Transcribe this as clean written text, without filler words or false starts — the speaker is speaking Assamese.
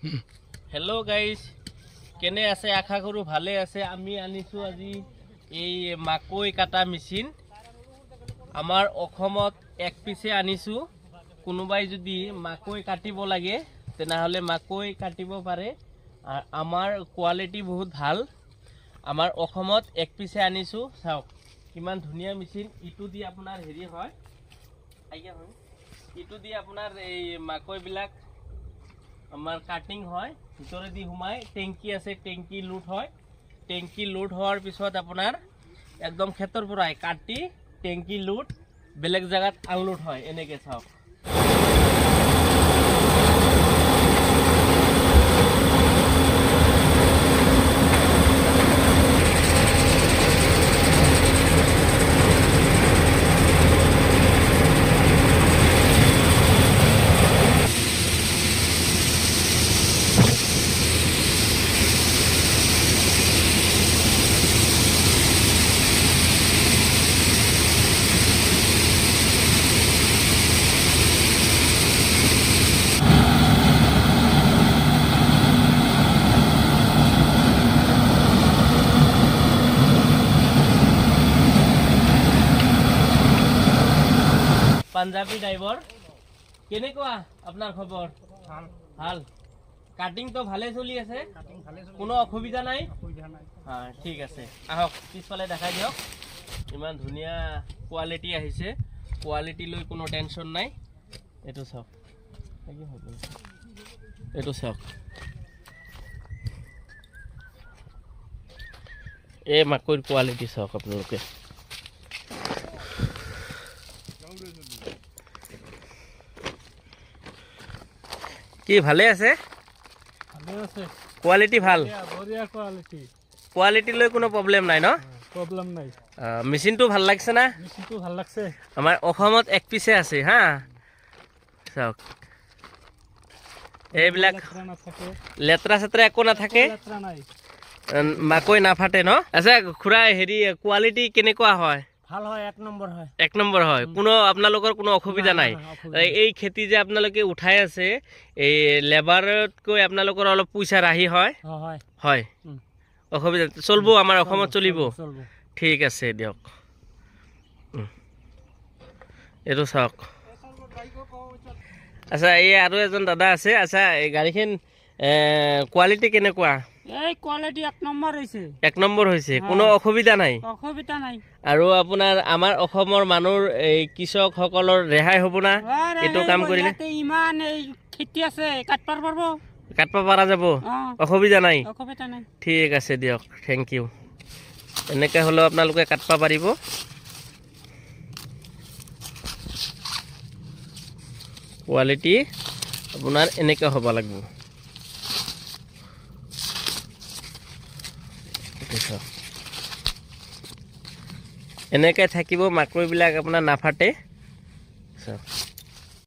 হেল্ল' গাইজ, কেনে আছে? আশা কৰোঁ ভালে আছে। আমি আনিছোঁ আজি এই মাকৈ কাটা মেচিন। আমাৰ অসমত এক পিছে আনিছোঁ। কোনোবাই যদি মাকৈ কাটিব লাগে তেনেহ'লে মাকৈ কাটিব পাৰে। আমাৰ কোৱালিটি বহুত ভাল। আমাৰ অসমত এক পিছে আনিছোঁ। চাওক কিমান ধুনীয়া মেচিন। ইটো দি আপোনাৰ হেৰি হয়, ইটো দি আপোনাৰ এই মাকৈবিলাক আমাৰ কাটিং হয়, ভিতৰেদি সোমাই টেংকি আছে, টেংকি লোড হয়। টেংকি লোড হোৱাৰ পিছত আপোনাৰ একদম ক্ষেত্ৰৰ পৰাই কাটি টেংকি লোড বেলেগ জেগাত আনলোড হয়। এনেকৈ চাওক। পাঞ্জাবী ড্ৰাইভাৰ, কেনেকুৱা আপোনাৰ খবৰ? ভাল। কাটিংটো ভালে চলি আছে, কোনো অসুবিধা নাই? হয়, ঠিক আছে। আহক পিছফালে দেখাই দিয়ক। ইমান ধুনীয়া কোৱালিটি আহিছে। কোৱালিটি লৈ কোনো টেনশ্যন নাই। এইটো চাওক, এইটো চাওক। এই মাকৈৰ কোৱালিটি চাওক আপোনালোকে। কি ভালে আছে? কোৱালিটি ভাল? কোৱালিটি লৈ কোনো প্ৰব্লেম নাই ন? প্ৰব্লেম নাই। মেচিনটো ভাল লাগিছে না? মেচিনটো ভাল লাগছে। আমাৰ অসমত এক পিছে আছে হা। চাওক এইবিলাক লেতেৰা চেতেৰা একো নাথাকে, মাকৈ নাফাটে ন? আচ্ছা খুৰা, হেৰি কোৱালিটি কেনেকুৱা হয়? ভাল হয়, এক নম্বৰ হয়। এক নম্বৰ হয়। কোনো আপোনালোকৰ কোনো অসুবিধা নাই? এই খেতি যে আপোনালোকে উঠাই আছে, এই লেবাৰতকৈ আপোনালোকৰ অলপ পইচা ৰাহি হয়? হয়। অসুবিধা চলিব, আমাৰ অসমত চলিব? ঠিক আছে দিয়ক। এইটো চাওক। আচ্ছা, এই আৰু এজন দাদা আছে। আচ্ছা, এই গাড়ীখন কোৱালিটি কেনেকুৱা? এই কোৱালিটি এক নম্বৰ হৈছে। এক নম্বৰ হৈছে, কোনো অসুবিধা নাই? অসুবিধা নাই। আৰু আপোনাৰ আমাৰ অসমৰ মানুহৰ এই কৃষকসকলৰ ৰেহাই হ'ব না এইটো কাম কৰিলে? ইমান এই খেতি আছে, কাটব পাৰিব, কাটব পৰা যাব? অসুবিধা নাই? অসুবিধা নাই। ঠিক আছে দিয়ক, থেংক ইউ। এনেকৈ হ'লেও আপোনালোকে কাটব পাৰিব। কোৱালিটি আপোনাৰ এনেকৈ হ'ব লাগিব। এনেকৈ থাকিব, মাকৈবিলাক আপোনাৰ নাফাটে।